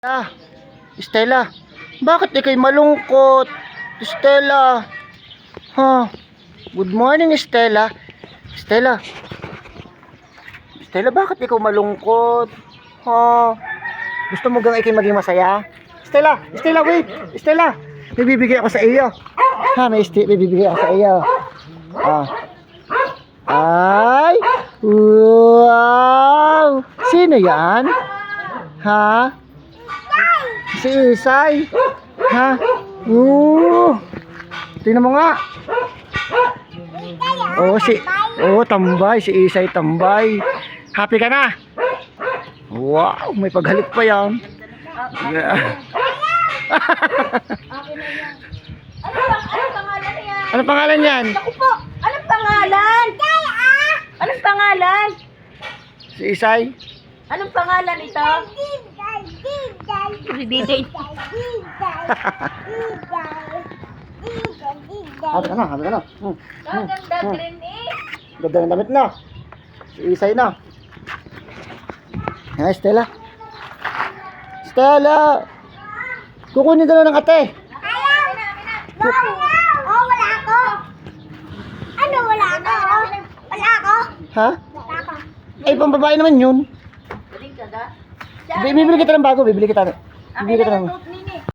Ah, Stella, bakit ikay malungkot? Stella, ha? Good morning, Stella. Stella, Stella, bakit ikaw malungkot? Ha? Gusto mo gang ikay maging masaya? Stella, Stella, wait! Stella, may bibigay ako sa iyo. Ha, may bibigay ako sa iyo. Ah. Ay! Wow! Sino yan? Ha? Si Isay. Ha? Tingnan mo nga. Tambay. Si Isay tambay. Happy ka na? Wow, may paghalik pa yan. Yeah. Anong pangalan yan? Ano pangalan yan? Ako po! Anong pangalan? Anong pangalan? Si Isay? Anong pangalan ito? Si Diday. Happy ka na, happy ka na. Gaganda green eh. Ganda ng damit na. Si Isay na. Ay, Stella. Stella! Kukunin ka na ng ate. Wala ako. Ano wala ako? Wala ako. Ha? Wala ako. Ay, pang babae naman yun. Galing ka da? Bibili kita ng bago, bibili kita ng...